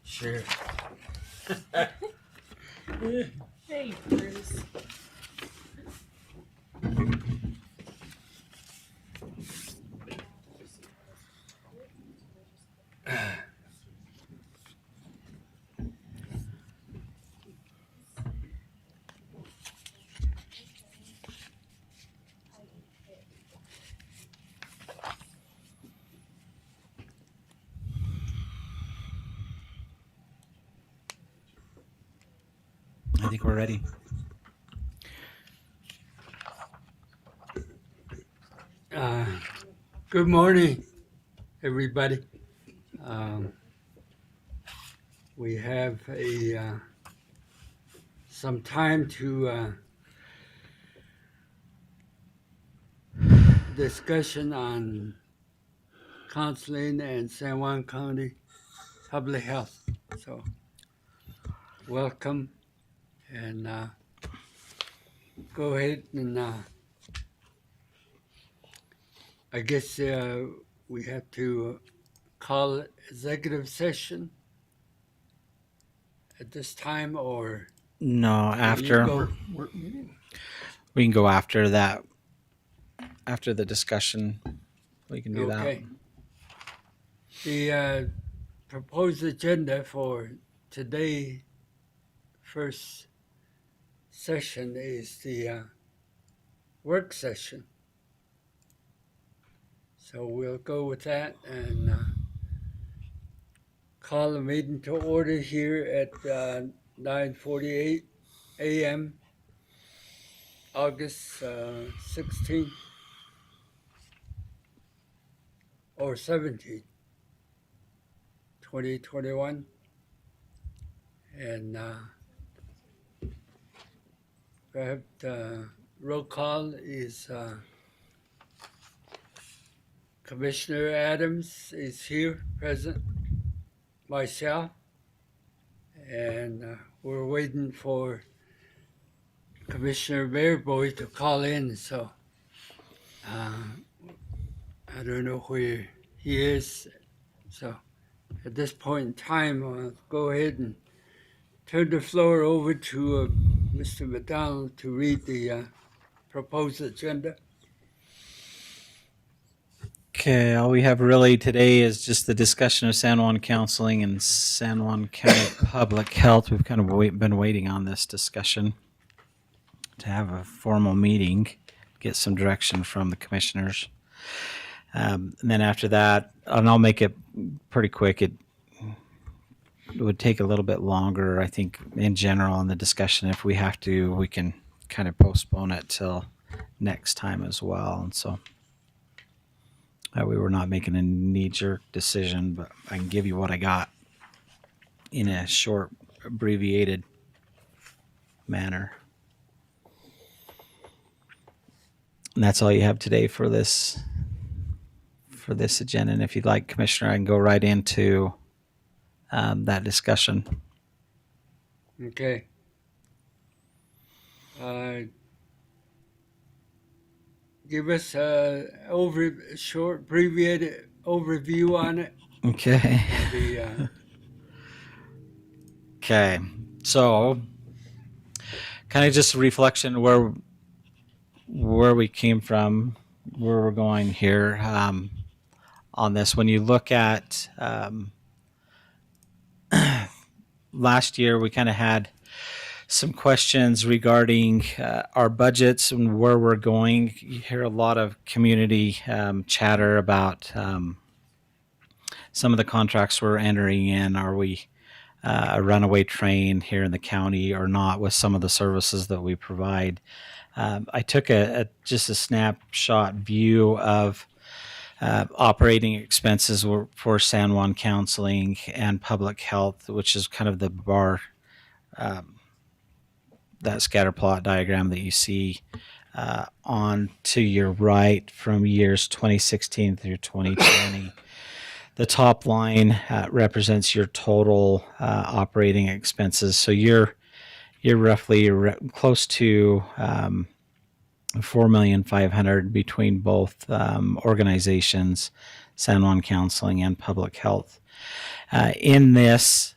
Sure. Hey, Bruce. I think we're ready. Good morning, everybody. We have some time to discussion on counseling and San Juan County Public Health. So, welcome, and go ahead and I guess we have to call it executive session at this time, or No, can after. you go? We can go after that. After the discussion, we can do Okay. The proposed agenda for today, first session, is the work session. So we'll go with that and call the meeting to order here at 9:48 a.m. August 16th or 17th, 2021. And perhaps roll call is Commissioner Adams is here, present, myself, and we're waiting for Commissioner Bearboy to call in, so I don't know where he is. So at this point in time, I'll go ahead and turn the floor over to Mr. McDonald to read the proposed agenda. Okay, all we have really today is just the discussion of San Juan Counseling and San Juan County Public Health. We've kind of been waiting on this discussion to have a formal meeting, get some direction from the commissioners. And then after that, and I'll make it pretty quick, it would take a little bit longer, I think, in general in the discussion. If we have to, we can kind of postpone it till next time as well. And so we were not making a knee-jerk decision, but I can give you what I got in a short, abbreviated manner. And that's all you have today for this agenda. And if you'd like, Commissioner, I can go right into that discussion. Okay. Give us a short, abbreviated overview on it. Okay. Okay. So, kind of just a reflection where we came from, where we're going here on this. When you look at last year, we kind of had some questions regarding our budgets and where we're going. You hear a lot of community chatter about some of the contracts we're entering in. Are we a runaway train here in the county or not with some of the services that we provide? I took just a snapshot view of operating expenses for San Juan Counseling and Public Health, which is kind of the bar, that scatter plot diagram that you see on to your right from years 2016 through 2020. The top line represents your total operating expenses. So you're roughly close to $4,500,000 between both organizations. San Juan Counseling and Public Health. In this,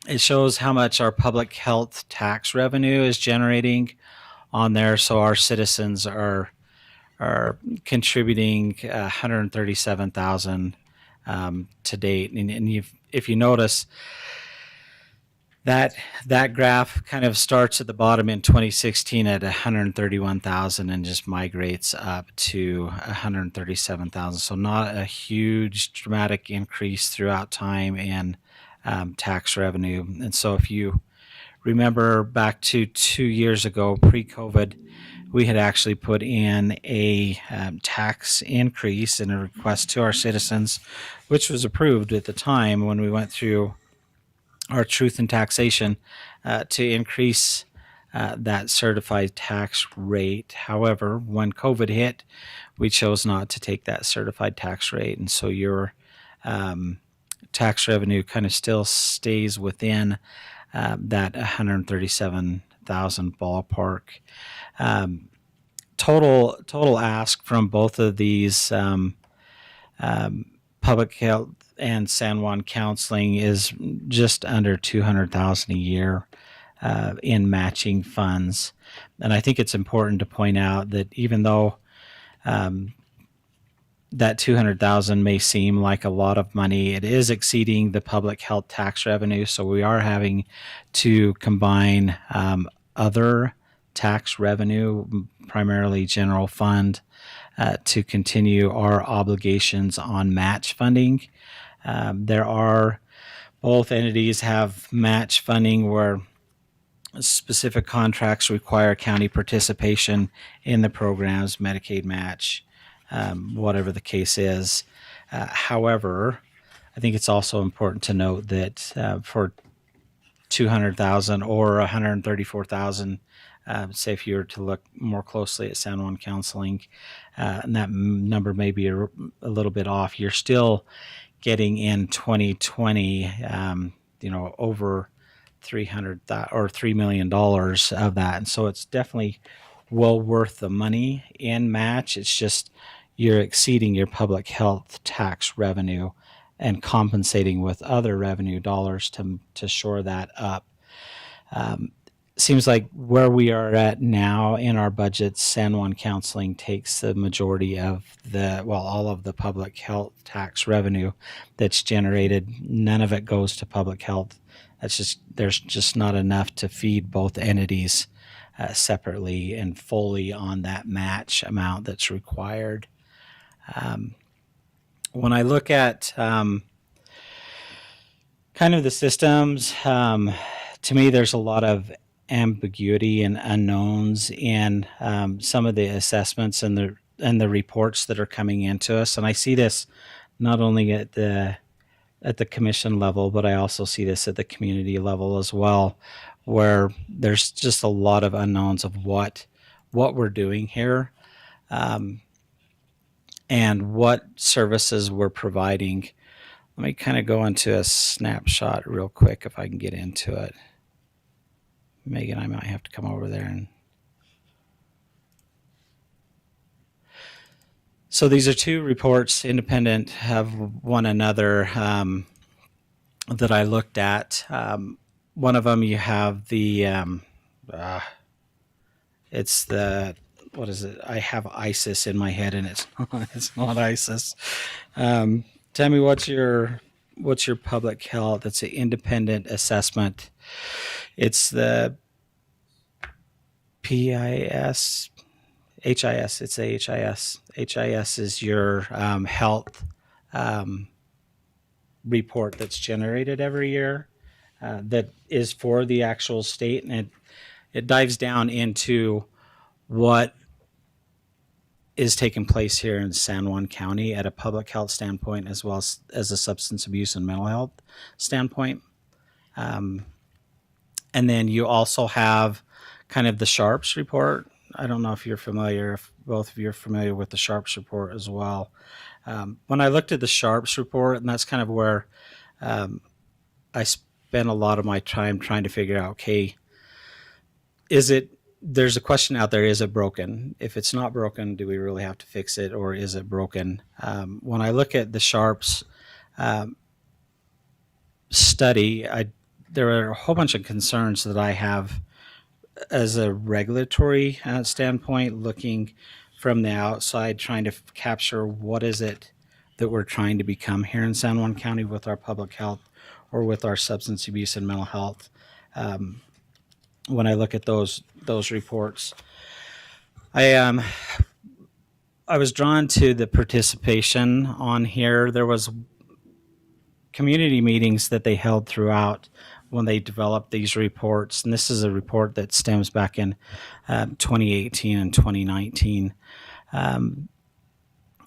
it shows how much our public health tax revenue is generating on there. So our citizens are contributing 137,000 to date. And if you notice, that graph kind of starts at the bottom in 2016 at 131,000 and just migrates up to 137,000. So not a huge dramatic increase throughout time in tax revenue. And so if you remember back to 2 years ago, pre-COVID, we had actually put in a tax increase and a request to our citizens, which was approved at the time when we went through our truth in taxation to increase that certified tax rate. However, when COVID hit, we chose not to take that certified tax rate. And so your tax revenue kind of still stays within that 137,000 ballpark. Total ask from both of these public health and San Juan Counseling is just under 200,000 a year in matching funds. And I think it's important to point out that even though that 200,000 may seem like a lot of money, it is exceeding the public health tax revenue. So we are having to combine other tax revenue, primarily general fund, to continue our obligations on match funding. There are, both entities have match funding where specific contracts require county participation in the programs, Medicaid match, whatever the case is. However, I think it's also important to note that for 200,000 or 134,000, say if you were to look more closely at San Juan Counseling, and that number may be a little bit off, you're still getting in 2020, over $3 million of that. And so it's definitely well worth the money in match. It's just you're exceeding your public health tax revenue and compensating with other revenue dollars to shore that up. Seems like where we are at now in our budgets, San Juan Counseling takes the majority of all of the public health tax revenue that's generated. None of it goes to public health. There's just not enough to feed both entities separately and fully on that match amount that's required. When I look at kind of the systems, to me, there's a lot of ambiguity and unknowns in some of the assessments and the reports that are coming into us. And I see this not only at the commission level, but I also see this at the community level as well, where there's just a lot of unknowns of what we're doing here, and what services we're providing. Let me kind of go into a snapshot real quick if I can get into it. Megan, I might have to come over there. And so these are two reports independent of one another that I looked at. One of them, you have the it's the, what is it? I have ISIS in my head, and it's not ISIS. Tell me, what's your public health? It's an independent assessment. It's the HIS. It's a HIS. HIS is your health report that's generated every year that is for the actual state, and it dives down into what is taking place here in San Juan County at a public health standpoint, as well as a substance abuse and mental health standpoint. And then you also have kind of the Sharps report. I don't know if you're familiar, if both of you are familiar with the Sharps report as well. When I looked at the Sharps report, and that's kind of where I spent a lot of my time trying to figure out, okay, is it there's a question out there: is it broken? If it's not broken, do we really have to fix it, or is it broken? When I look at the Sharps study, there are a whole bunch of concerns that I have as a regulatory standpoint, looking from the outside, trying to capture what is it that we're trying to become here in San Juan County with our public health or with our substance abuse and mental health. When I look at those reports, I was drawn to the participation on here. There was community meetings that they held throughout when they developed these reports, and this is a report that stems back in 2018 and 2019.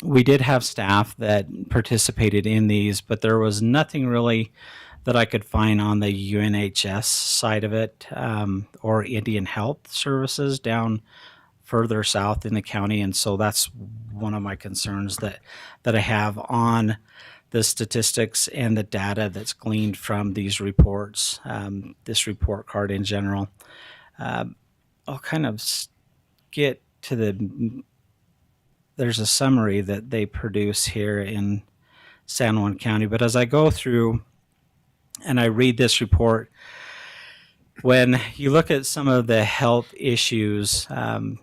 We did have staff that participated in these, but there was nothing really that I could find on the UNHS side of it, or Indian Health Services down further south in the county. And so that's one of my concerns that I have on the statistics and the data that's gleaned from these reports, this report card in general. I'll kind of get to there's a summary that they produce here in San Juan County, but as I go through and I read this report, when you look at some of the health issues that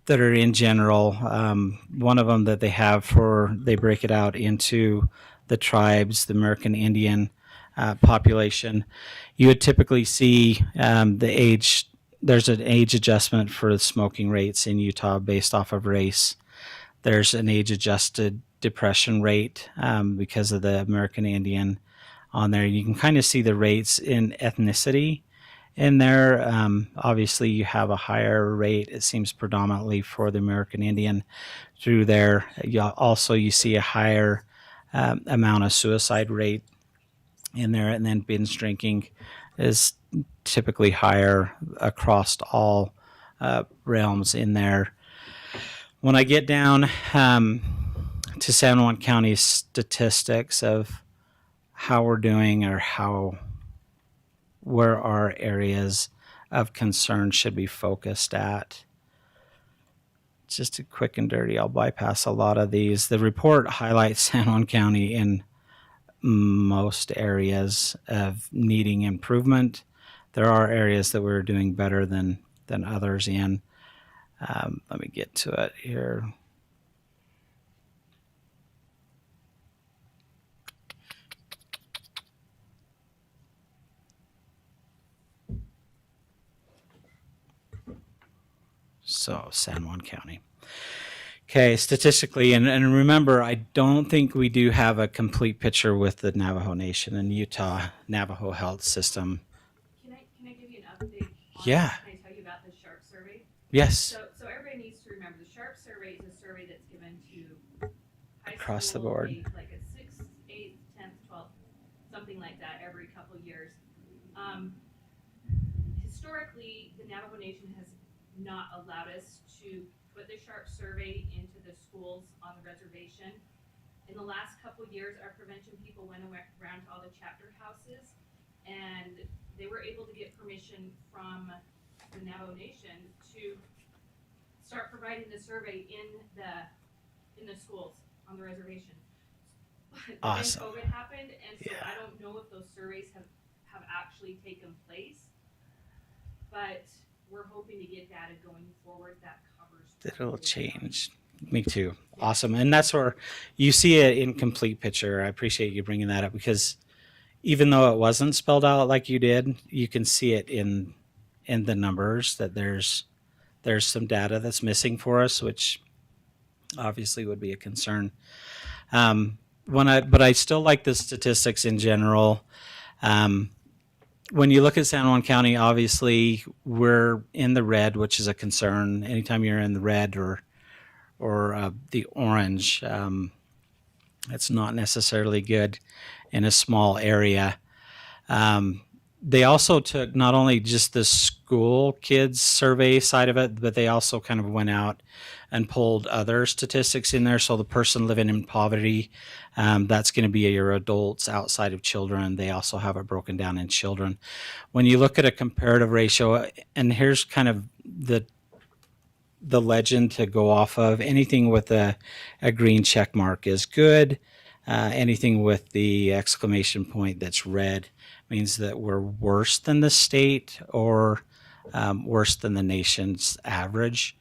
are in general, one of them that they break it out into the tribes, the American Indian population. You would typically see there's an age adjustment for the smoking rates in Utah based off of race. There's an age adjusted depression rate because of the American Indian on there. You can kind of see the rates in ethnicity in there. Obviously, you have a higher rate, it seems, predominantly for the American Indian through there. You see a higher amount of suicide rate in there, and then binge drinking is typically higher across all realms in there. When I get down to San Juan County statistics of how we're doing, or where our areas of concern should be focused at, just a quick and dirty, I'll bypass a lot of these. The report highlights San Juan County in most areas of needing improvement. There are areas that we're doing better than others in. Let me get to it here. So San Juan County. Okay, statistically, and remember, I don't think we do have a complete picture with the Navajo Nation and Utah Navajo Health System. Can I give you an update? Yeah. Can I tell you about the SHARP survey? Yes. So everybody needs to remember the SHARP survey is a survey that's given to high Across the school, board. like a 6th, 8th, 10th, 12th, something like that every couple years. Historically, the Navajo Nation has not allowed us to put the SHARP survey into the schools on the reservation. In the last couple years, our prevention people went around to all the chapter houses, and they were able to get permission from the Navajo Nation to start providing the survey in the schools on the reservation. Awesome. Then COVID happened, and so Yeah. I don't know if those surveys have actually taken place, but we're hoping to get data going forward that covers. It'll change. Me too. Awesome. And that's where you see it in complete picture. I appreciate you bringing that up, because even though it wasn't spelled out like you did, you can see it in the numbers that there's some data that's missing for us, which obviously would be a concern. But I still like the statistics in general. When you look at San Juan County, obviously we're in the red, which is a concern. Anytime you're in the red or the orange, it's not necessarily good in a small area. they also took not only just the school kids survey side of it, but they also kind of went out and pulled other statistics in there. So the person living in poverty, that's going to be your adults outside of children. They also have it broken down in children. When you look at a comparative ratio, and here's kind of the legend to go off of, anything with a green check mark is good. Anything with the exclamation point that's red means that we're worse than the state or worse than the nation's average.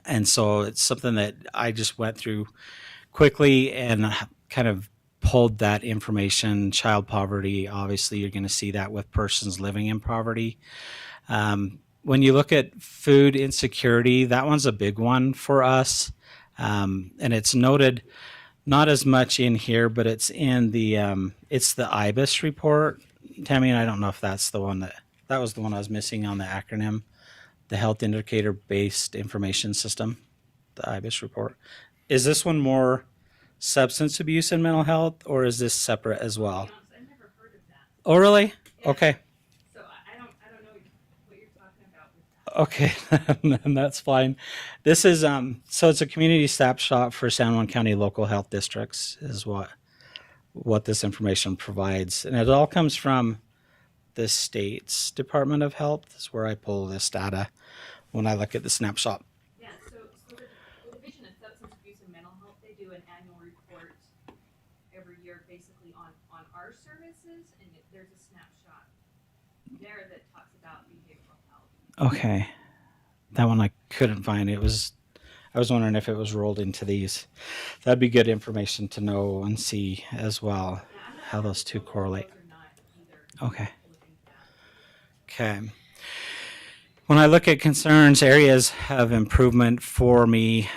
And so it's something that I just went through quickly and kind of pulled that information. Child poverty, obviously, you're going to see that with persons living in poverty. When you look at food insecurity, that one's a big one for us. And it's noted not as much in here, but it's in the IBIS report. Tammy, and I don't know if that's the one that was the one I was missing on the acronym, the Health Indicator Based Information System, the IBIS report. Is this one more substance abuse and mental health, or is this separate as well? To be honest, I've never heard of that. Oh, really? Yeah. Okay. So I don't know what you're talking about with that. Okay, and that's fine. This is so it's a community snapshot for San Juan County local health districts is what this information provides, and it all comes from the state's Department of Health. Is where I pull this data when I look at the snapshot. Yeah, so the Division of Substance Abuse and Mental Health, they do an annual report every year basically on our services, and there's a snapshot there that talks about behavioral health. Okay, that one I couldn't find. I was wondering if it was rolled into these. That'd be good information to know and see as well, Yeah, I'm not how sure those if two both of correlate. those are not either. Okay. Look into that. Okay. When I look at concerns, areas of improvement for me,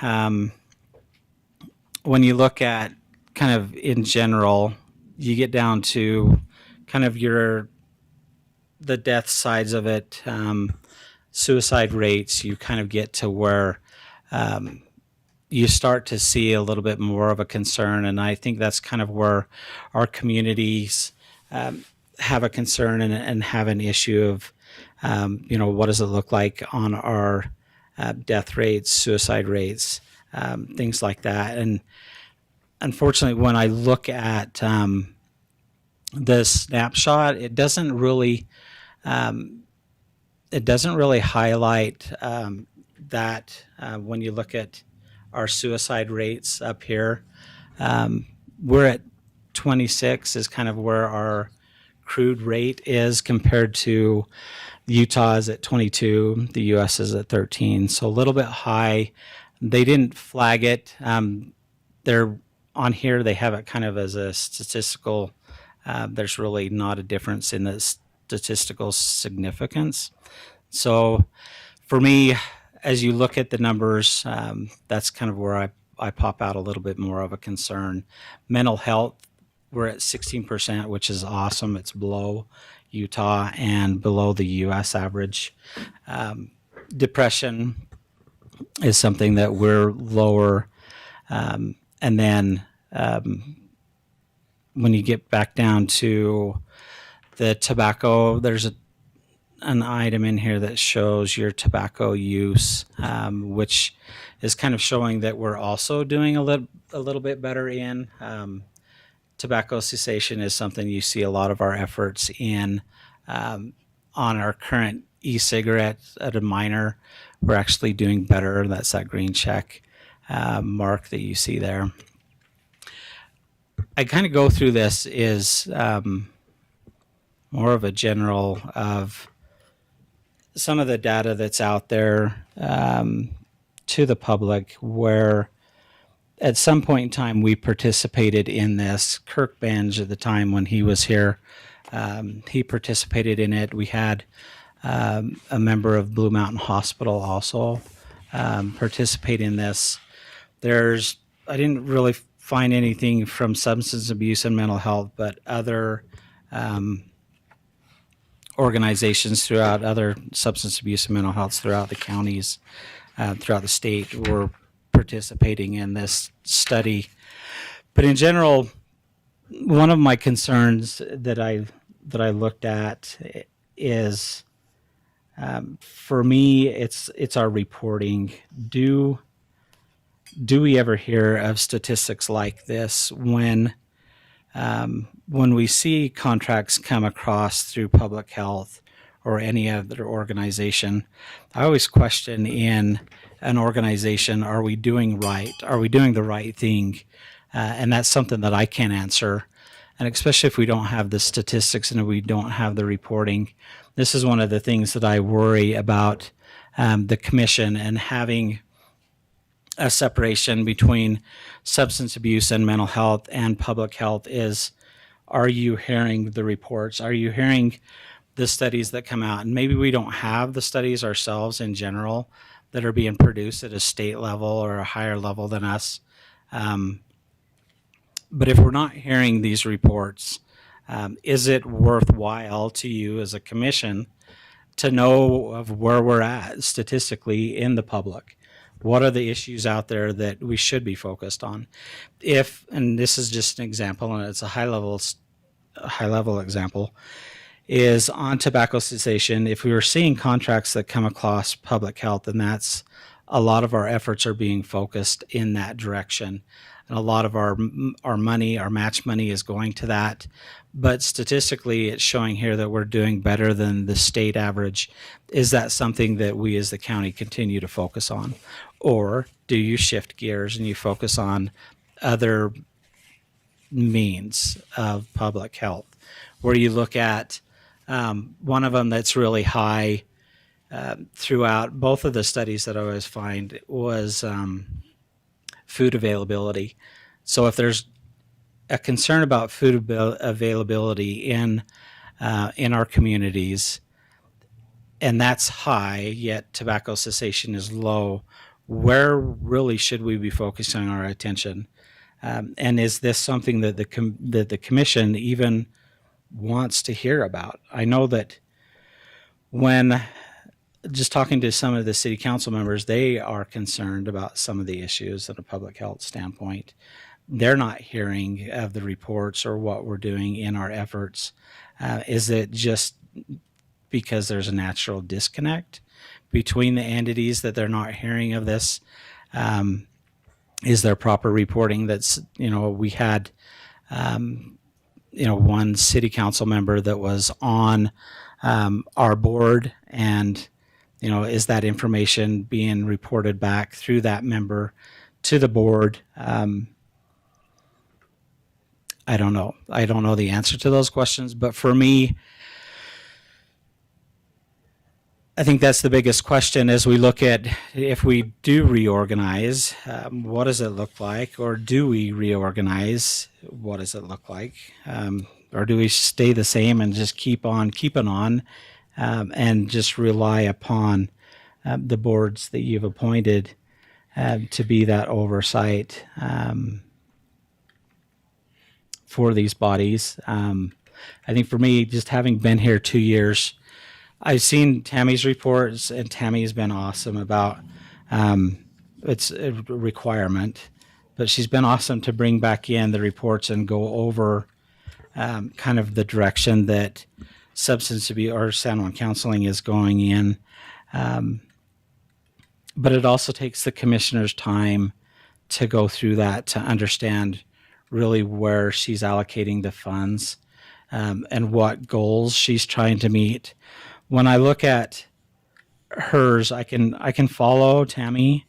when you look at kind of in general, you get down to kind of the death sides of it, suicide rates, you kind of get to where you start to see a little bit more of a concern. And I think that's kind of where our communities have a concern and have an issue of, what does it look like on our death rates, suicide rates, things like that. And unfortunately, when I look at the snapshot, it doesn't really highlight that when you look at our suicide rates up here. We're at 26 is kind of where our crude rate is compared to Utah is at 22, the US is at 13, so a little bit high. They didn't flag it. They're on here, they have it kind of as a statistical, there's really not a difference in the statistical significance. So for me, as you look at the numbers, that's kind of where I pop out a little bit more of a concern. Mental health, we're at 16%, which is awesome. It's below Utah and below the US average. Depression is something that we're lower. And then when you get back down to the tobacco, there's an item in here that shows your tobacco use, which is kind of showing that we're also doing a little bit better in. Tobacco cessation is something you see a lot of our efforts in on our current e-cigarette at a minor. We're actually doing better. That's that green check mark that you see there. I kind of go through this is more of a general of some of the data that's out there to the public where at some point in time we participated in this. Kirk Benge at the time when he was here, he participated in it. We had a member of Blue Mountain Hospital also participate in this. I didn't really find anything from substance abuse and mental health, but other organizations throughout other substance abuse and mental health throughout the counties, throughout the state were participating in this study. But in general, one of my concerns that I that I looked at is, for me, it's our reporting. Do we ever hear of statistics like this when we see contracts come across through public health or any other organization? I always question in an organization, are we doing right? Are we doing the right thing? And that's something that I can't answer. And especially if we don't have the statistics and we don't have the reporting, this is one of the things that I worry about the commission and having a separation between substance abuse and mental health and public health is, are you hearing the reports? Are you hearing the studies that come out? And maybe we don't have the studies ourselves in general that are being produced at a state level or a higher level than us. But if we're not hearing these reports, is it worthwhile to you as a commission to know of where we're at statistically in the public? What are the issues out there that we should be focused on? And this is just an example, and it's a high level example, is on tobacco cessation. If we were seeing contracts that come across public health, and that's a lot of our efforts are being focused in that direction. And a lot of our money, our match money is going to that. But statistically, it's showing here that we're doing better than the state average. Is that something that we as the county continue to focus on? Or do you shift gears and you focus on other means of public health, where you look at one of them that's really high throughout both of the studies that I always find was food availability. So if there's a concern about food availability in our communities, and that's high, yet tobacco cessation is low, where really should we be focusing our attention? And is this something that the commission even wants to hear about? I know that when just talking to some of the city council members, they are concerned about some of the issues at a public health standpoint. They're not hearing of the reports or what we're doing in our efforts. Is it just because there's a natural disconnect between the entities that they're not hearing of this? Is there proper reporting? That's, we had, one city council member that was on our board, and, is that information being reported back through that member to the board? I don't know. I don't know the answer to those questions, but for me, I think that's the biggest question as we look at if we do reorganize, what does it look like? Or do we reorganize? What does it look like? Or do we stay the same and just keep on keeping on and just rely upon the boards that you've appointed to be that oversight for these bodies? I think for me, just having been here 2 years, I've seen Tammy's reports, and Tammy's been awesome about it's a requirement, but she's been awesome to bring back in the reports and go over kind of the direction that substance abuse or San Juan counseling is going in. But it also takes the commissioner's time to go through that to understand really where she's allocating the funds and what goals she's trying to meet. When I look at hers, I can follow Tammy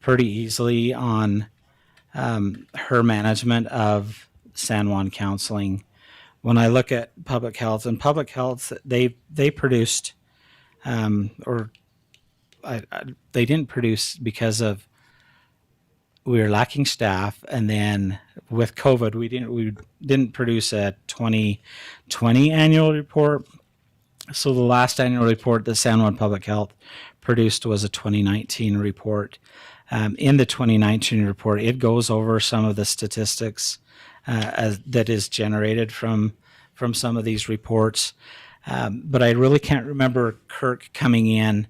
pretty easily on her management of San Juan counseling. When I look at public health, they produced, they didn't produce because of we were lacking staff, and then with COVID, we didn't produce a 2020 annual report. So the last annual report that San Juan Public Health produced was a 2019 report. In the 2019 report, it goes over some of the statistics that is generated from some of these reports. But I really can't remember Kirk coming in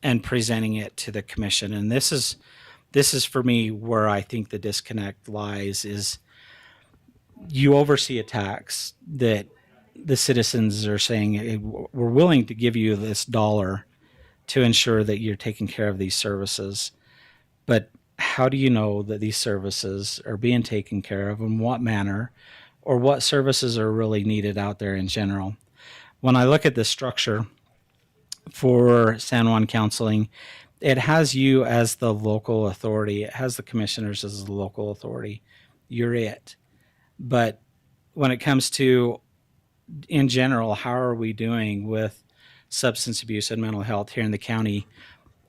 and presenting it to the commission. And this is for me where I think the disconnect lies, is you oversee a tax that the citizens are saying, "Hey, we're willing to give you this dollar to ensure that you're taking care of these services. But how do you know that these services are being taken care of, in what manner, or what services are really needed out there in general?" When I look at the structure for San Juan Counseling, it has you as the local authority. It has the commissioners as the local authority. You're it. But when it comes to, in general, how are we doing with substance abuse and mental health here in the county,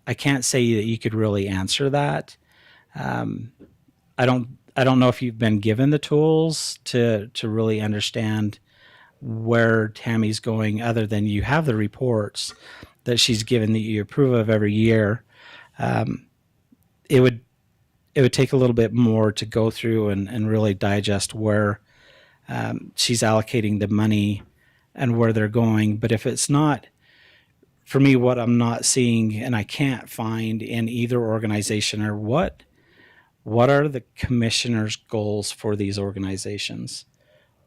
I can't say that you could really answer that. Um, I don't know if you've been given the tools to really understand where Tammy's going, other than you have the reports that she's given that you approve of every year. Um, it would take a little bit more to go through and really digest where she's allocating the money and where they're going. But if it's not, for me, what I'm not seeing and I can't find in either organization are what are the commissioners' goals for these organizations?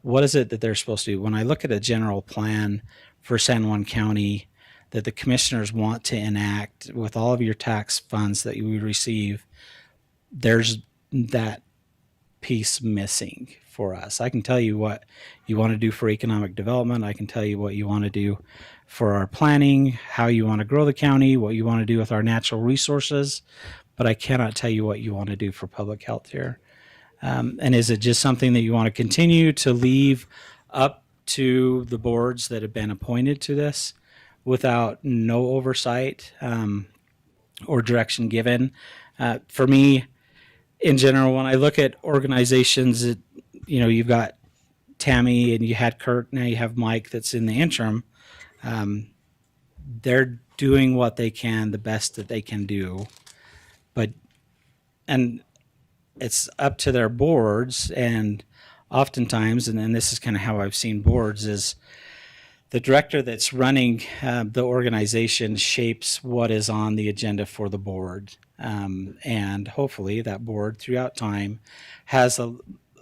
What is it that they're supposed to do? When I look at a general plan for San Juan County that the commissioners want to enact with all of your tax funds that you receive, there's that piece missing for us. I can tell you what you want to do for economic development. I can tell you what you want to do for our planning, how you want to grow the county, what you want to do with our natural resources, but I cannot tell you what you want to do for public health here. And is it just something that you want to continue to leave up to the boards that have been appointed to this without no oversight or direction given? For me, in general, when I look at organizations, you've got Tammy and you had Kurt, now you have Mike that's in the interim. They're doing what they can, the best that they can do. And it's up to their boards, and oftentimes, and this is kind of how I've seen boards, is the director that's running the organization shapes what is on the agenda for the board. And hopefully that board throughout time has a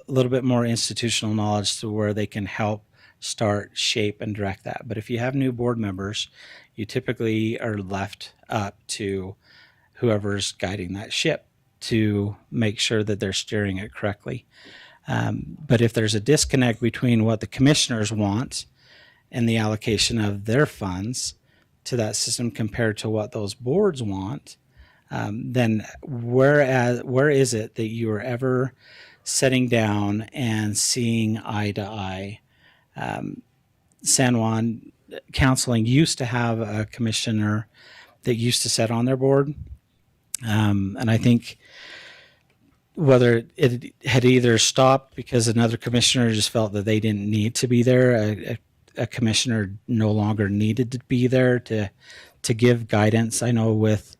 little bit more institutional knowledge to where they can help start, shape, and direct that. But if you have new board members, you typically are left up to whoever's guiding that ship to make sure that they're steering it correctly. But if there's a disconnect between what the commissioners want and the allocation of their funds to that system compared to what those boards want, then where is it that you are ever sitting down and seeing eye to eye? San Juan Counseling used to have a commissioner that used to sit on their board. And I think whether it had either stopped because another commissioner just felt that they didn't need to be there, a commissioner no longer needed to be there to give guidance. I know with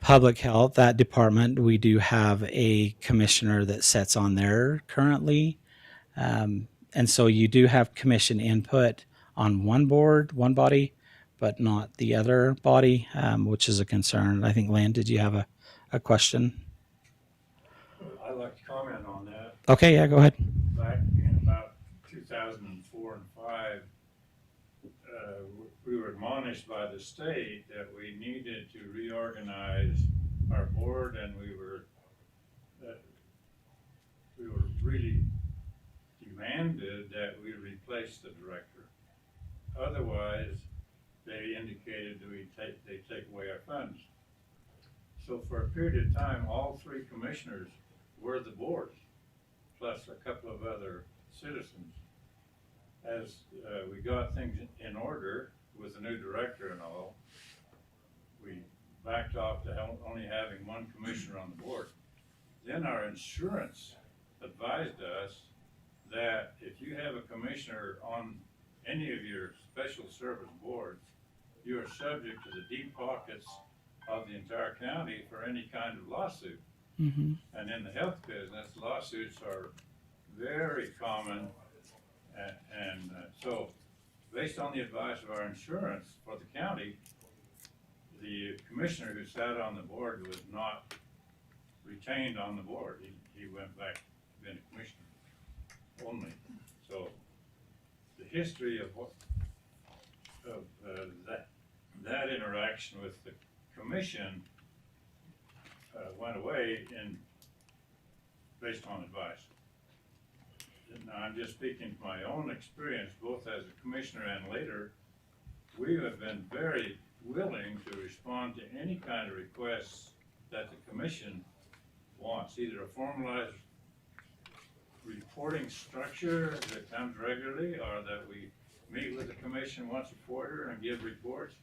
public health, that department, we do have a commissioner that sits on there currently. And so you do have commission input on one board, one body, but not the other body, which is a concern. I think, Lynn, did you have a question? I'd like to comment on that. Okay, yeah, go ahead. Back in about 2004 and 5, we were admonished by the state that we needed to reorganize our board, and we were really demanded that we replace the director. Otherwise, they indicated that they take away our funds. So for a period of time, all three commissioners were the board, plus a couple of other citizens. As we got things in order with the new director and all, we backed off to only having one commissioner on the board. Then our insurance advised us that if you have a commissioner on any of your special service boards, you are subject to the deep pockets of the entire county for any kind of lawsuit. Mm-hmm. And in the health business, lawsuits are very common. And so based on the advice of our insurance for the county, the commissioner who sat on the board was not retained on the board. He went back to being a commissioner only. So history of that interaction with the commission went away based on advice. Now, I'm just speaking from my own experience, both as a commissioner and later. We have been very willing to respond to any kind of requests that the commission wants, either a formalized reporting structure that comes regularly, or that we meet with the commission once a quarter and give reports.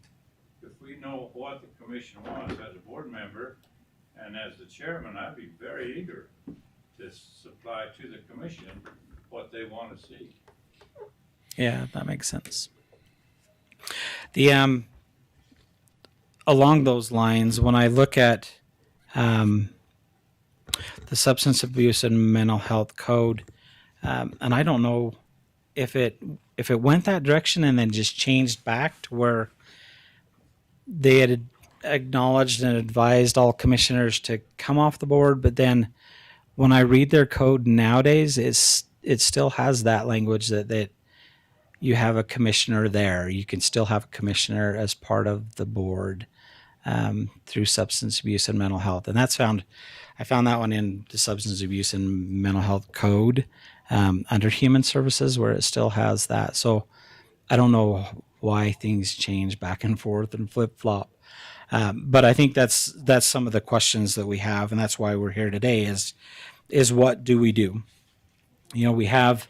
If we know what the commission wants as a board member and as the chairman, I'd be very eager to supply to the commission what they want to see. Yeah, that makes sense. The along those lines, when I look at the substance abuse and mental health code, and I don't know if it went that direction and then just changed back to where they had acknowledged and advised all commissioners to come off the board, but then when I read their code nowadays, it still has that language that you have a commissioner there. You can still have a commissioner as part of the board through substance abuse and mental health. And I found that one in the substance abuse and mental health code under human services, where it still has that. So I don't know why things change back and forth and flip flop. But I think that's some of the questions that we have, and that's why we're here today is what do we do? You know, we have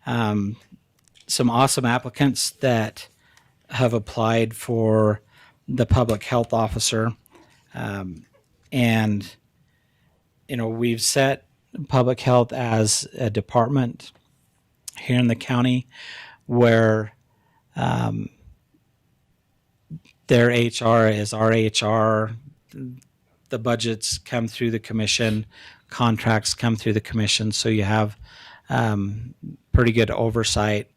some awesome applicants that have applied for the public health officer. And, you know, we've set public health as a department here in the county where their HR is our HR. The budgets come through the commission, contracts come through the commission, so you have pretty good oversight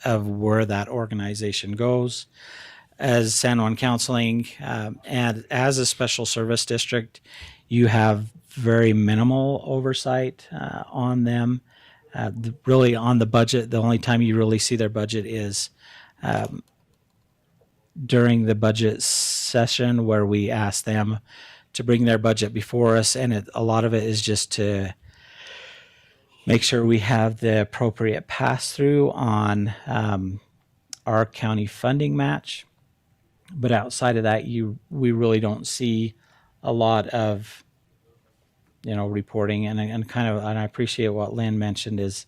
of where that organization goes. As San Juan Counseling and as a special service district, you have very minimal oversight on them. Really on the budget, the only time you really see their budget is during the budget session, where we ask them to bring their budget before us, and a lot of it is just to make sure we have the appropriate pass-through on our county funding match. But outside of that, we really don't see a lot of, you know, reporting, and I appreciate what Lynn mentioned is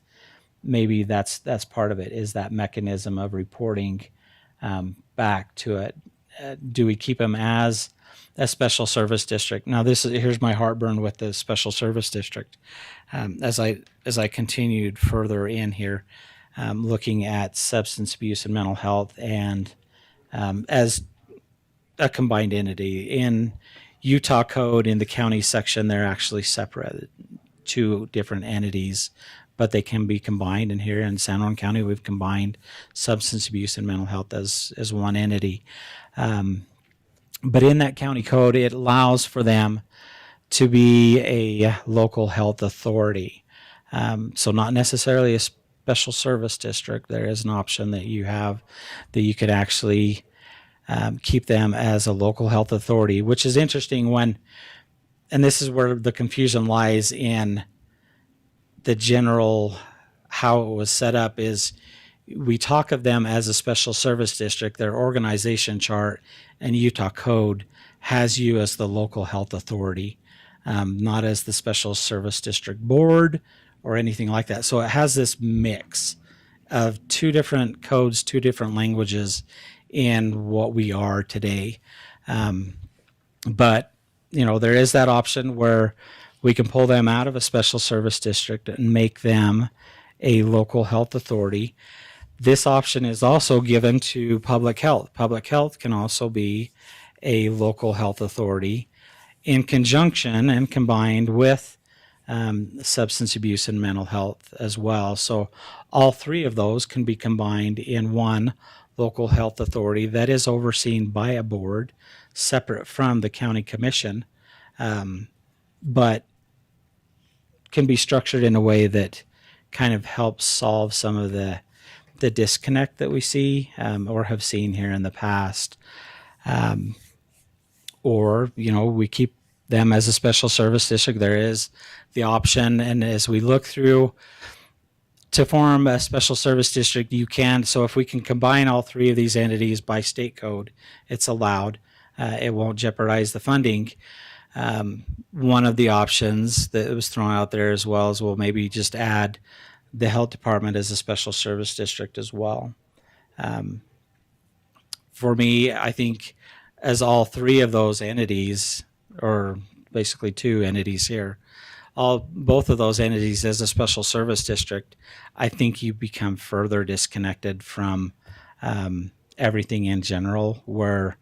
maybe that's part of it, is that mechanism of reporting back to it. Do we keep them as a special service district? Now, here's my heartburn with the special service district. As I continued further in here, looking at substance abuse and mental health, and as a combined entity in Utah code, in the county section, they're actually separate, two different entities, but they can be combined. And here in San Juan County, we've combined substance abuse and mental health as one entity. But in that county code, it allows for them to be a local health authority. So not necessarily a special service district. There is an option that you have that you could actually keep them as a local health authority, which is interesting and this is where the confusion lies in the general, how it was set up is we talk of them as a special service district. Their organization chart and Utah code has you as the local health authority, not as the special service district board or anything like that. So it has this mix of two different codes, two different languages in what we are today. But, you know, there is that option where we can pull them out of a special service district and make them a local health authority. This option is also given to public health. Public health can also be a local health authority in conjunction and combined with substance abuse and mental health as well. So all three of those can be combined in one local health authority that is overseen by a board separate from the county commission, but can be structured in a way that kind of helps solve some of the the disconnect that we see or have seen here in the past. Or, we keep them as a special service district. There is the option, and as we look through to form a special service district, you can. So if we can combine all three of these entities by state code, it's allowed. It won't jeopardize the funding. One of the options that was thrown out there as well is, well, maybe just add the health department as a special service district as well. For me, I think as all three of those entities, or basically two entities here, both of those entities as a special service district, I think you become further disconnected from everything in general, where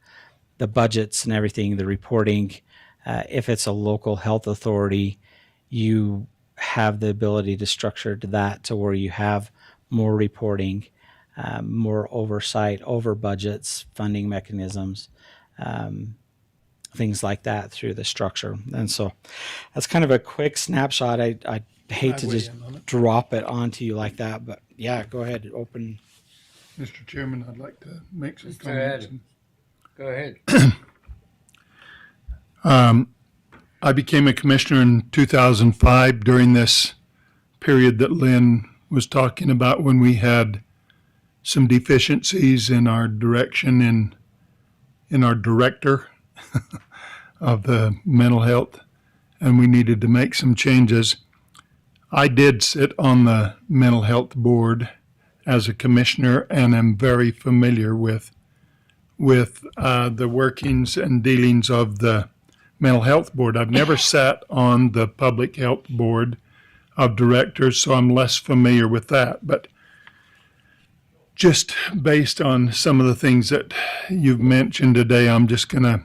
the budgets and everything, the reporting, if it's a local health authority, you have the ability to structure that to where you have more reporting, more oversight over budgets, funding mechanisms, things like that through the structure. And so that's kind of a quick snapshot. I hate to just drop it onto you like that, but yeah, go ahead, open. Mr. Chairman, I'd like to make some Mr. comments. Adam. Go ahead. I became a commissioner in 2005 during this period that Lynn was talking about, when we had some deficiencies in our direction in our director of the mental health, and we needed to make some changes. I did sit on the mental health board as a commissioner, and am very familiar with the workings and dealings of the mental health board. I've never sat on the public health board of directors, so I'm less familiar with that. But just based on some of the things that you've mentioned today, I'm just going to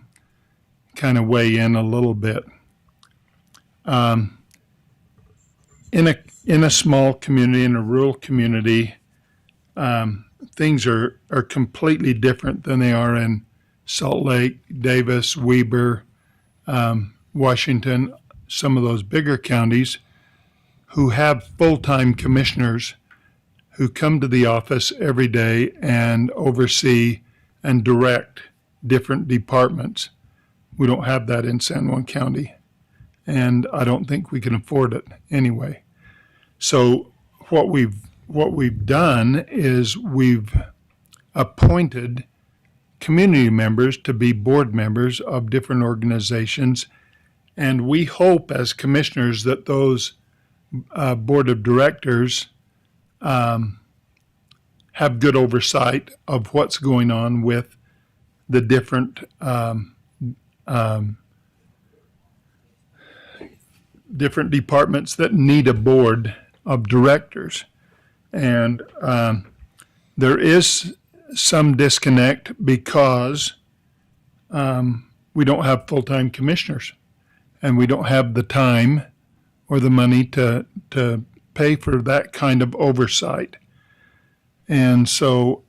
kind of weigh in a little bit. In a small community, in a rural community, things are completely different than they are in Salt Lake, Davis, Weber, Washington, some of those bigger counties, who have full-time commissioners who come to the office every day and oversee and direct different departments. We don't have that in San Juan County, and I don't think we can afford it anyway. So what we've done is we've appointed community members to be board members of different organizations, and we hope as commissioners that those board of directors have good oversight of what's going on with the different different departments that need a board of directors. And there is some disconnect because we don't have full-time commissioners, and we don't have the time or the money to pay for that kind of oversight. And so,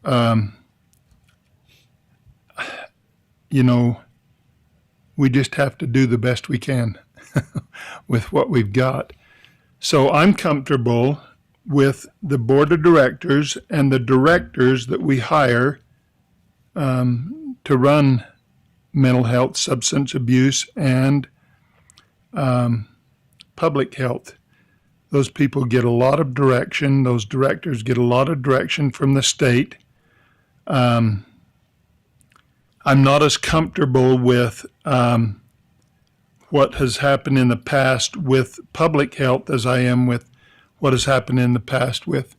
we just have to do the best we can with what we've got. So I'm comfortable with the board of directors and the directors that we hire to run mental health, substance abuse, and public health. Those people get a lot of direction. Those directors get a lot of direction from the state. I'm not as comfortable with what has happened in the past with public health as I am with what has happened in the past with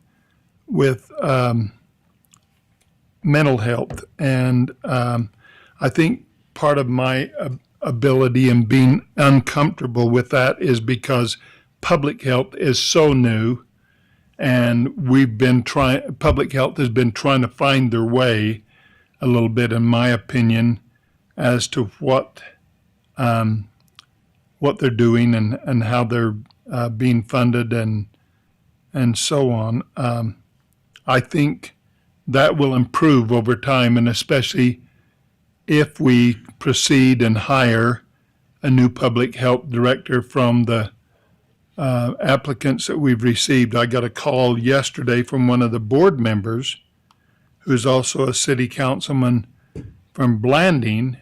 mental health. And I think part of my ability in being uncomfortable with that is because public health is so new, and public health has been trying to find their way a little bit, in my opinion, as to what they're doing and how they're being funded and so on. I think that will improve over time, and especially if we proceed and hire a new public health director from the applicants that we've received. I got a call yesterday from one of the board members, who's also a city councilman from Blanding,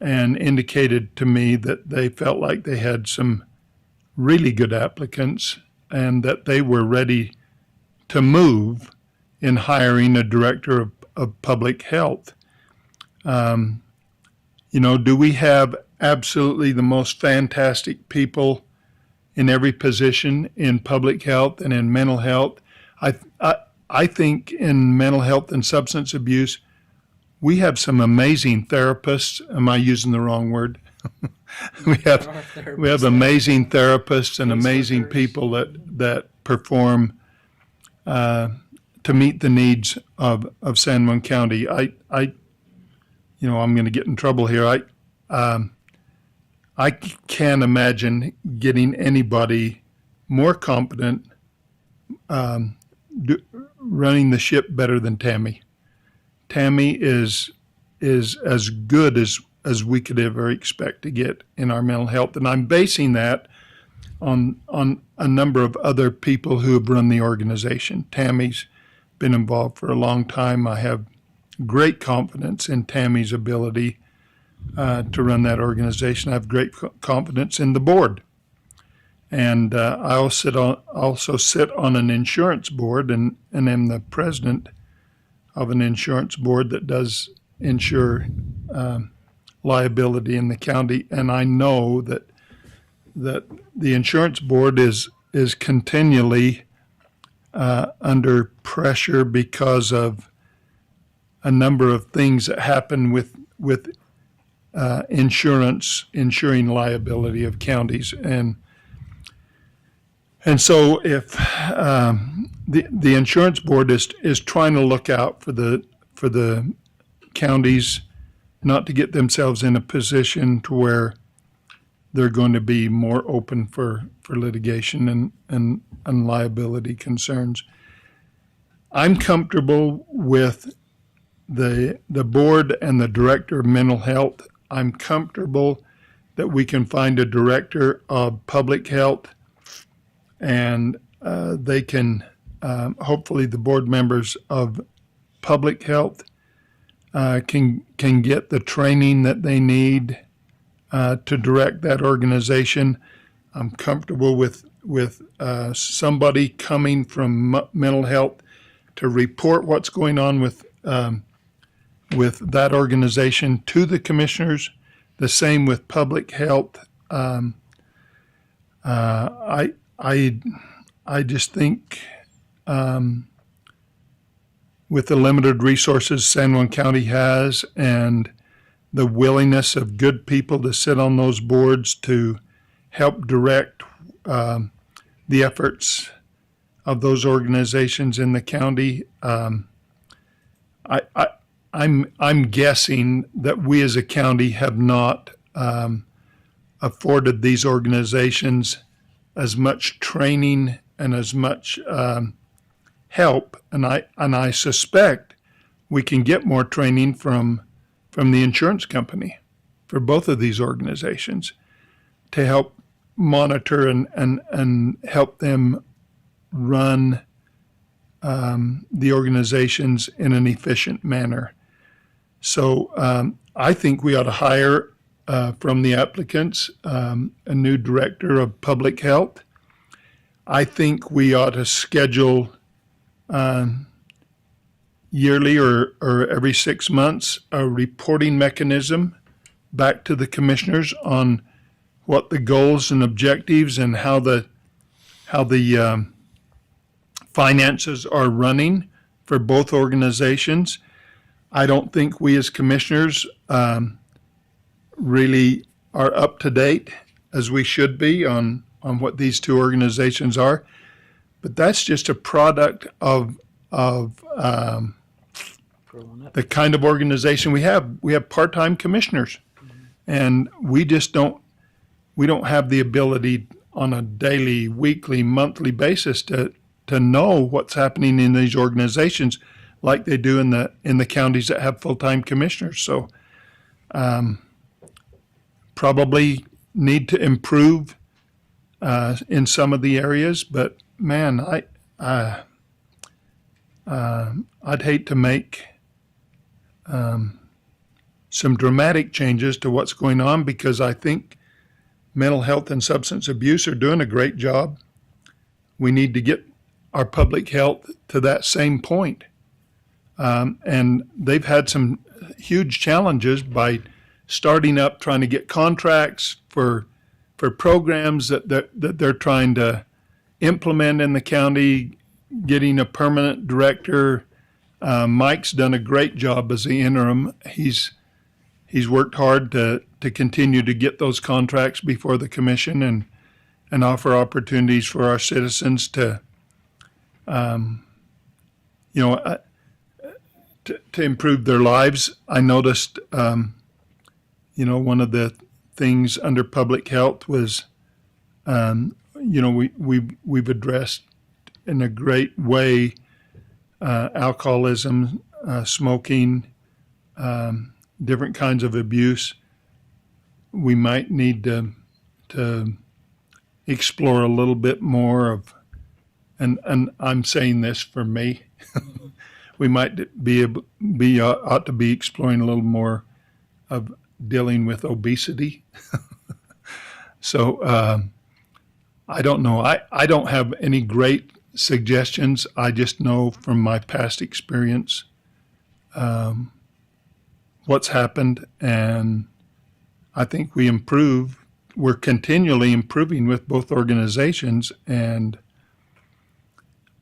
and indicated to me that they felt like they had some really good applicants and that they were ready to move in hiring a director of public health. Do we have absolutely the most fantastic people in every position in public health and in mental health? I think in mental health and substance abuse, we have some amazing therapists. Am I using the wrong word? we have amazing therapists and amazing people that perform to meet the needs of San Juan County. I'm going to get in trouble here. I can't imagine getting anybody more competent running the ship better than Tammy. Tammy is as good as we could ever expect to get in our mental health, and I'm basing that on a number of other people who have run the organization. Tammy's been involved for a long time. I have great confidence in Tammy's ability to run that organization. I have great confidence in the board. And I also sit on an insurance board and am the president of an insurance board that does insure liability in the county. And I know that the insurance board is continually under pressure because of a number of things that happen with insuring liability of counties, and so if the insurance board is trying to look out for the counties not to get themselves in a position to where they're going to be more open for litigation and liability concerns. I'm comfortable with the board and the director of mental health. I'm comfortable that we can find a director of public health, and they can, hopefully the board members of public health can get the training that they need to direct that organization. I'm comfortable with somebody coming from mental health to report what's going on with that organization to the commissioners. The same with public health. I just think with the limited resources San Juan County has and the willingness of good people to sit on those boards to help direct the efforts of those organizations in the county, I'm guessing that we as a county have not afforded these organizations as much training and as much help, and I suspect we can get more training from the insurance company for both of these organizations to help monitor and help them run the organizations in an efficient manner. So I think we ought to hire from the applicants a new director of public health. I think we ought to schedule yearly or every 6 months a reporting mechanism back to the commissioners on what the goals and objectives and how the finances are running for both organizations. I don't think we as commissioners really are up to date as we should be on what these two organizations are. But that's just a product of the kind of organization we have. We have part-time commissioners, and we don't have the ability on a daily, weekly, monthly basis to know what's happening in these organizations like they do in the counties that have full-time commissioners. So probably need to improve in some of the areas, but man, I'd hate to make some dramatic changes to what's going on, because I think mental health and substance abuse are doing a great job. We need to get our public health to that same point. And they've had some huge challenges by starting up, trying to get contracts for programs that they're trying to implement in the county, getting a permanent director. Mike's done a great job as the interim. He's worked hard to continue to get those contracts before the commission and offer opportunities for our citizens to, to improve their lives. I noticed, one of the things under public health was, we've addressed in a great way alcoholism, smoking, different kinds of abuse. We might need to explore a little bit more of, and I'm saying this for me, we might ought to be exploring a little more of dealing with obesity. So I don't know. I don't have any great suggestions. I just know from my past experience what's happened, and I think we're continually improving with both organizations. And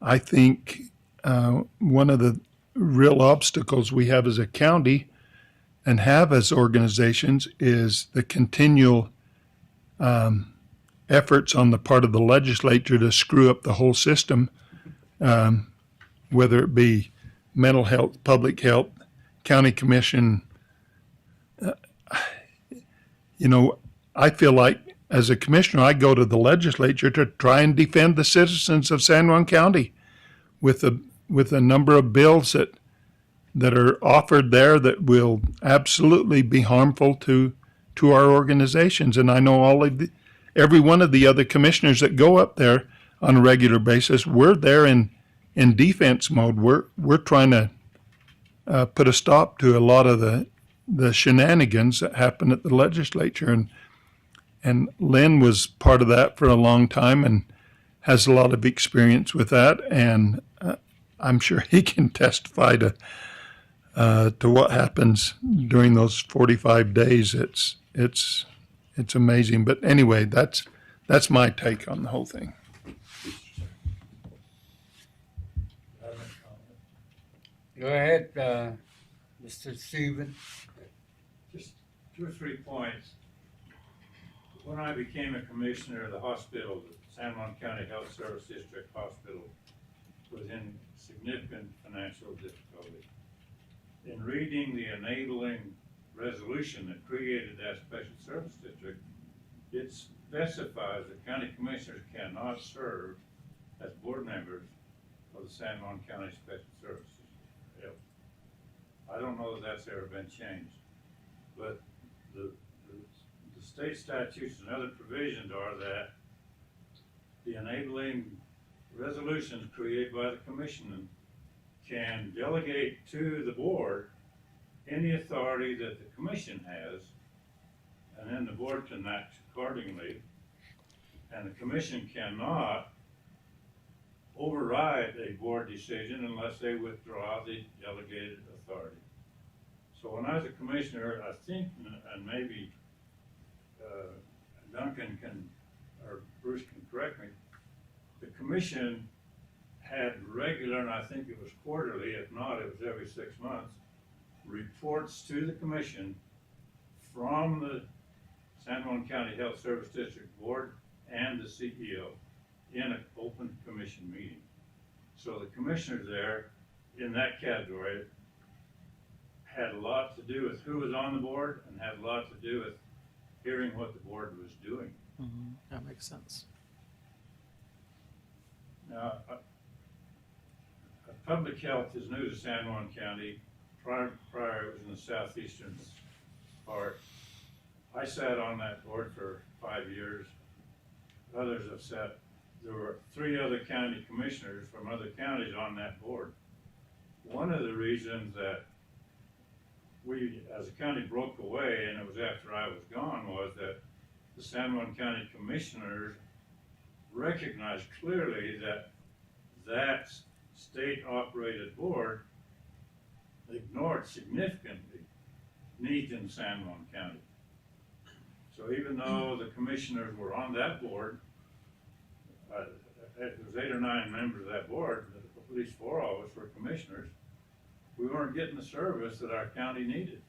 I think one of the real obstacles we have as a county and have as organizations is the continual efforts on the part of the legislature to screw up the whole system, whether it be mental health, public health, county commission. I feel like as a commissioner, I go to the legislature to try and defend the citizens of San Juan County with a number of bills that are offered there that will absolutely be harmful to our organizations. And I know every one of the other commissioners that go up there on a regular basis, we're there in defense mode. We're trying to put a stop to a lot of the shenanigans that happen at the legislature. And Lynn was part of that for a long time and has a lot of experience with that. And I'm sure he can testify to what happens during those 45 days. It's amazing. But anyway, that's my take on the whole thing. Go ahead, Mr. Stephen. Just 2 or 3 points. When I became a commissioner, the hospital, the San Juan County Health Service District Hospital, was in significant financial difficulty. In reading the enabling resolution that created that special service district, it specifies that county commissioners cannot serve as board members of the San Juan County Special Services. I don't know that that's ever been changed, but the state statutes and other provisions are that the enabling resolutions created by the commission can delegate to the board any authority that the commission has, and then the board can act accordingly, and the commission cannot override a board decision unless they withdraw the delegated authority. So when I was a commissioner, I think, and maybe Duncan or Bruce can correct me, the commission had regular, and I think it was quarterly, if not, it was every 6 months, reports to the commission from the San Juan County Health Service District Board and the CEO in an open commission meeting. So the commissioners there in that category had a lot to do with who was on the board and had a lot to do with hearing what the board was doing. Mm-hmm. That makes sense. Now, public health is new to San Juan County. Prior it was in the southeastern part. I sat on that board for 5 years. others have said, there were 3 other county commissioners from other counties on that board. One of the reasons that we, as a county, broke away, and it was after I was gone, was that the San Juan County Commissioners recognized clearly that that state-operated board ignored significantly needs in San Juan County. So even though the commissioners were on that board, it was 8 or 9 members of that board, at least 4 of us were commissioners, we weren't getting the service that our county needed.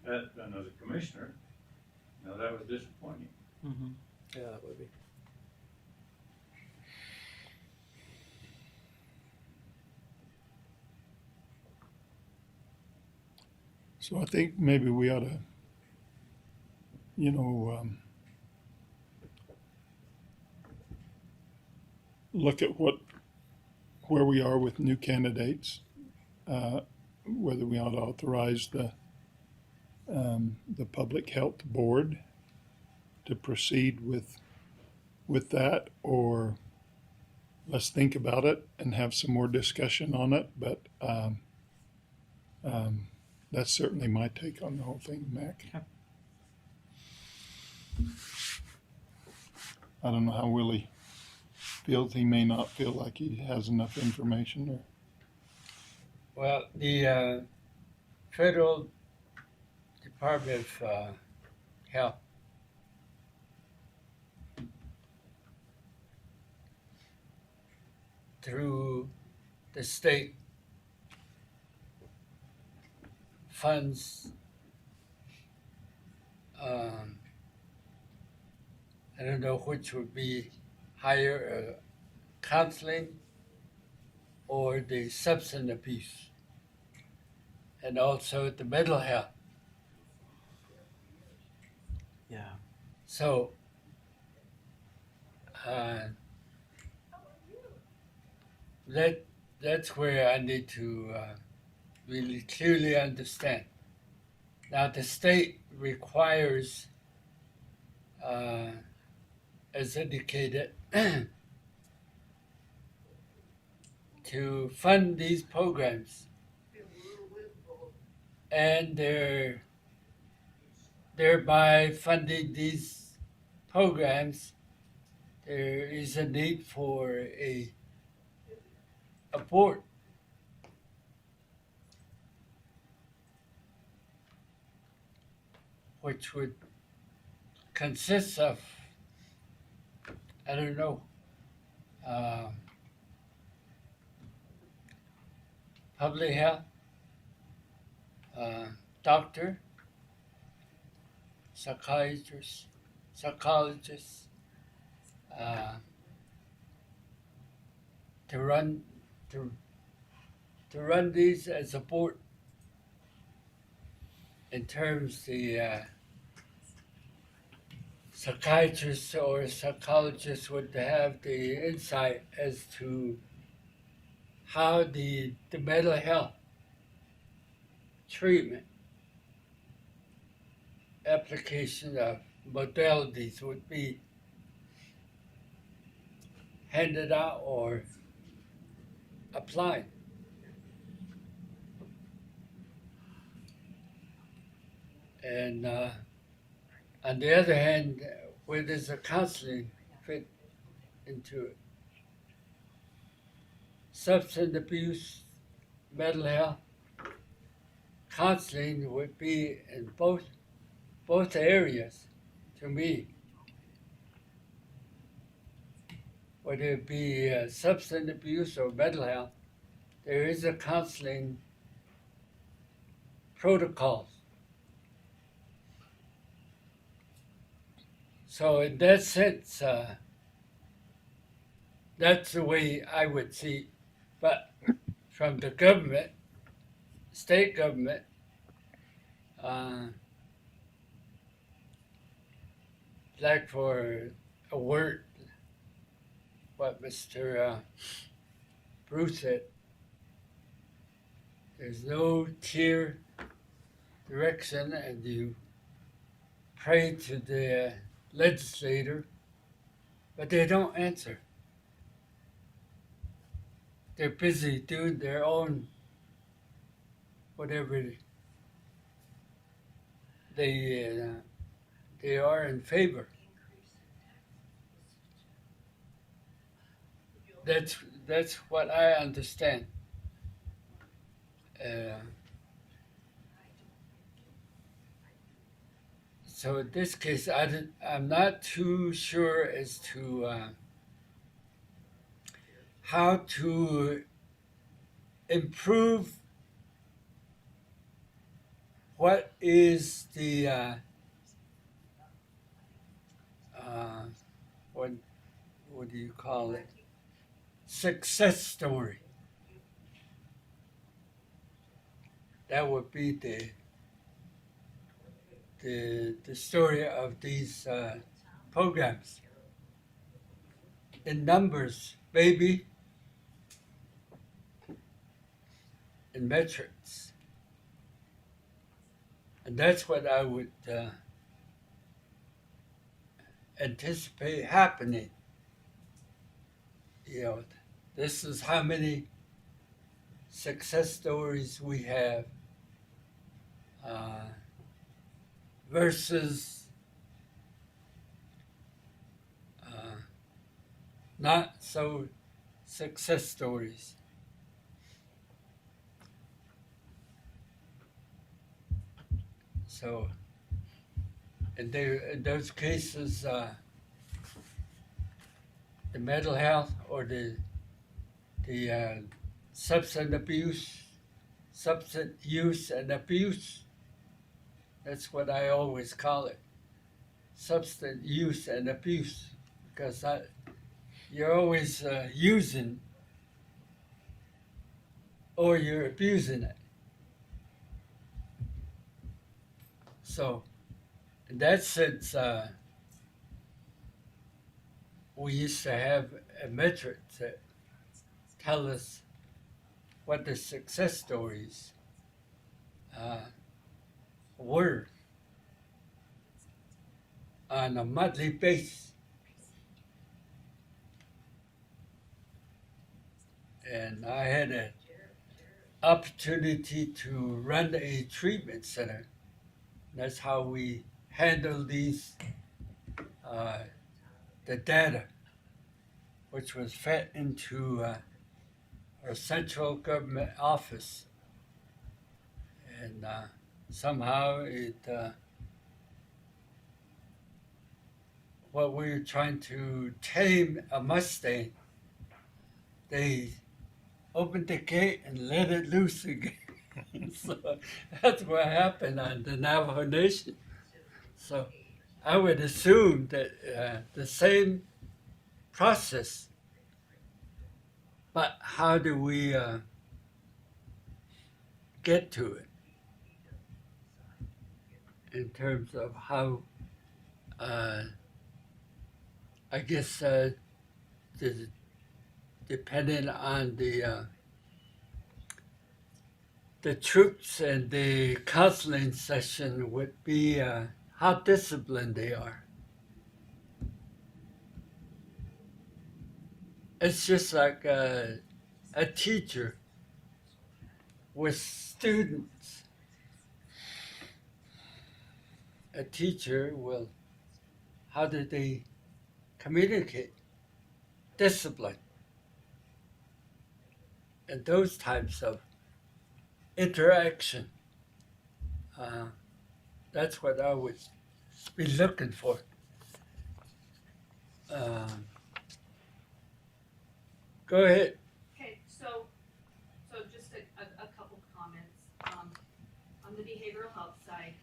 And as a commissioner, that was disappointing. Mm-hmm. Yeah, that would be. So I think maybe we ought to, look at where we are with new candidates, whether we ought to authorize the public health board to proceed with that, or let's think about it and have some more discussion on it. But that's certainly my take on the whole thing, Mac. Okay. I don't know how Willie feels. He may not feel like he has enough information, or Well, the Federal Department of Health through the state funds I don't know which would be higher, counseling or the substance abuse, and also the mental health. Yeah. So that's where I need to really clearly understand. Now the state requires, as indicated, to fund these programs, and they're thereby funding these programs. There is a need for a board which would consist of, I don't know, public health, doctor, psychiatrist, psychologist, to run these as a board. In terms the psychiatrist or psychologist would have the insight as to how the mental health treatment application of modalities would be handed out or applied. And on the other hand, where does the counseling fit into it? Substance abuse, mental health, counseling would be in both areas to me. Whether it be substance abuse or mental health, there is a counseling protocol. So in that sense, that's the way I would see. But from the government, state government, like for a word, what Mr. Bruce said, there's no clear direction, and you pray to the legislator but they don't answer. They're busy doing their own whatever they are in favor. That's what I understand. Uh, so in this case, I'm not too sure as to how to improve what is the what what do you call it? Success story. That would be the story of these programs. In numbers, maybe, in metrics. And that's what I would anticipate happening. You know, this is how many success stories we have versus not so success stories. So, in those cases, the mental health or the substance use and abuse. That's what I always call it, substance use and abuse, because you're always using or you're abusing it. So, in that sense, we used to have a metric that tell us what the success stories were on a monthly basis. And I had an opportunity to run a treatment center. That's how we handle these, the data, which was fed into our central government office. And somehow what we were trying to tame a Mustang, they opened the gate and let it loose again. So that's what happened on the Navajo Nation. So I would assume that the same process, but how do we get to it in terms of how, I guess, depending on the troops and the counseling session would be how disciplined they are. It's just like a teacher with students. A teacher will, how do they communicate? Discipline. And those types of interaction. That's what I would be looking for. Go ahead. Okay, so just a couple comments. On the behavioral health side,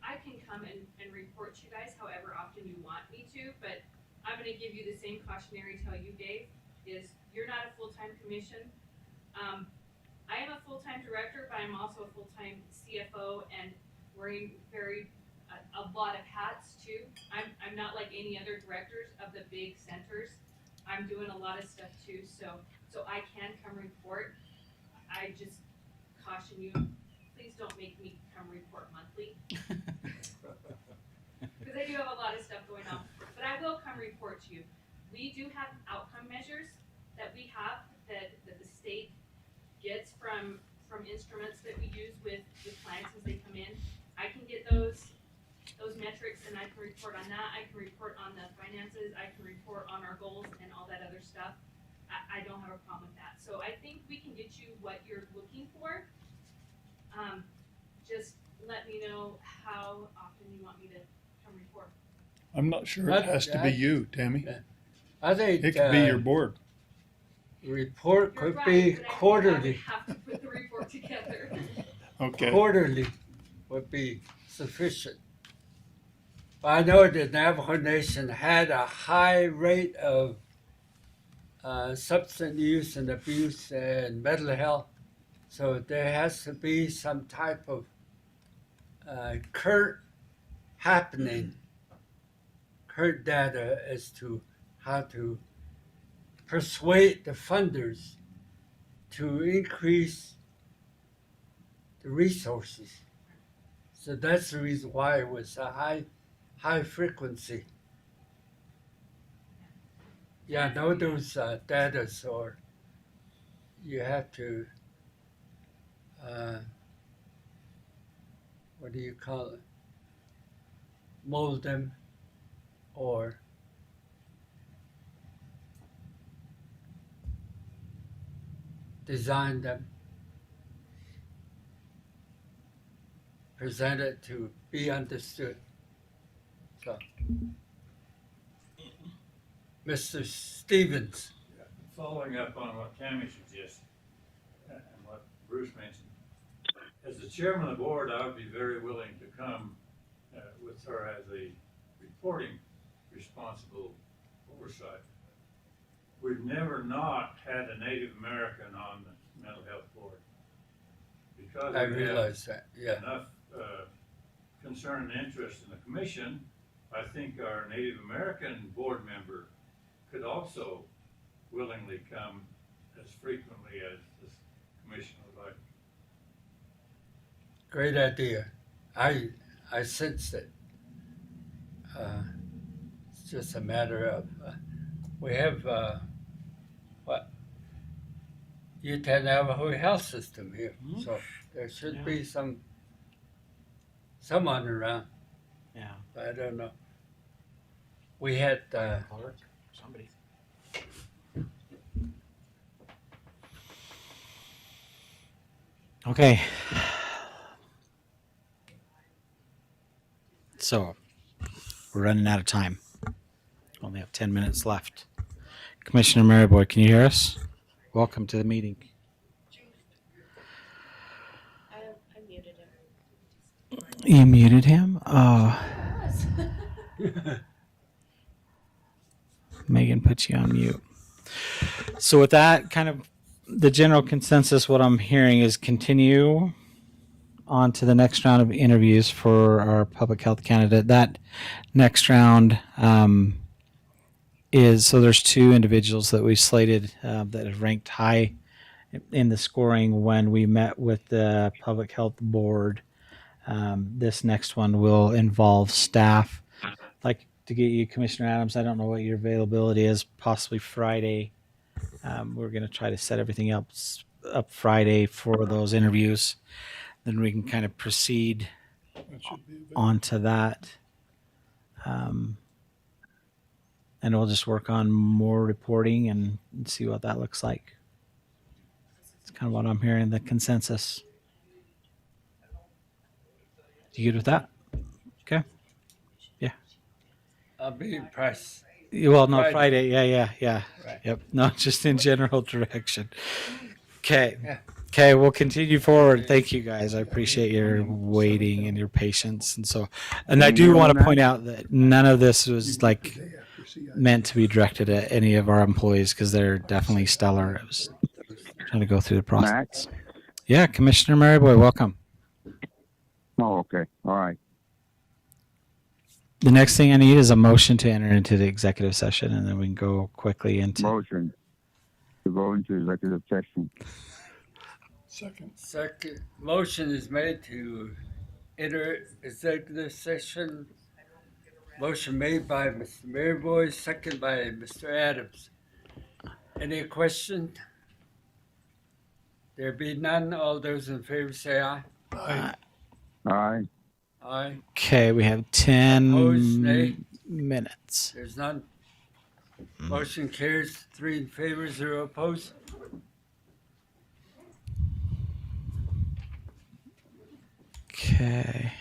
I can come and report to you guys however often you want me to, but I'm gonna give you the same cautionary tale you gave, is you're not a full-time commission. I am a full-time director, but I'm also a full-time CFO and wearing a lot of hats too. I'm not like any other directors of the big centers. I'm doing a lot of stuff too, so I can come report. I just caution you, please don't make me come report monthly. Because I do have a lot of stuff going on. But but I will come report to you. We do have outcome measures that we have that the state gets from instruments that we use with clients as they come in. I can get those metrics and I can report on that. I can report on the finances. I can report on our goals and all that other stuff. I don't have a problem with that. So I think we can get you what you're looking for. Just let me know how often you want me to come report. I'm not sure it has to be you, Tammy. I think It could be your board. report You're could right, be but I think I would quarterly. have to put the report together. Okay. Quarterly would be sufficient. But I know the Navajo Nation had a high rate of substance use and abuse and mental health, so there has to be some type of current data as to how to persuade the funders to increase the resources. So that's the reason why it was a high frequency. Yeah, I know those data, or you have to, what do you call it? Mold them or design them, present it to be understood. So, Mr. Stevens. Following up on what Tammy suggested and what Bruce mentioned, as the chairman of the board, I would be very willing to come with her as a reporting responsible oversight. We've never not had a Native American on the mental health board because I we realize that, yeah. have enough concern and interest in the commission. I think our Native American board member could also willingly come as frequently as this commission would like. Great idea. I sense it. It's just a matter of, we have, Utah Navajo health system here, so there should be someone around, Yeah. but I don't know. We had, Somebody. Okay. So we're running out of time. Only have 10 minutes left. Commissioner Maryboy, can you hear us? Welcome to the meeting. I muted him. You muted him? Oh, Megan put you on mute. So with that, kind of the general consensus, what I'm hearing is continue on to the next round of interviews for our public health candidate. That next round is, so there's two individuals that we slated that have ranked high in the scoring when we met with the public health board. This next one will involve staff. Like to get you, Commissioner Adams, I don't know what your availability is, possibly Friday. We're going to try to set everything else up Friday for those interviews. Then we can kind of proceed That should be available. on to that. And we'll just work on more reporting and see what that looks like. It's kind of what I'm hearing, the consensus. You good with that? Okay. I'll be impressed. Well, no, Friday. Friday. Yeah. Right. Yep. No, just in general direction. Okay. Yeah. Okay, we'll continue forward. Thank you guys. I appreciate your waiting and your patience. And I do want to point out that none of this was like meant to be directed at any of our employees because they're definitely stellar. It was trying to go through the process. Max? Yeah, Commissioner Maryboy, welcome. Oh, okay. All right. The next thing I need is a motion to enter into the executive session, and then we can go quickly into. Motion to go into executive session. Second motion is made to enter executive session Motion made by Mr. Maryboy, second by Mr. Adams. Any question? There be none. All those in favor say aye. Aye. Aye. Aye. Okay, we have 10 Opposed, nay? minutes. There's none. Motion carries 3 in favor, 0 opposed. Okay.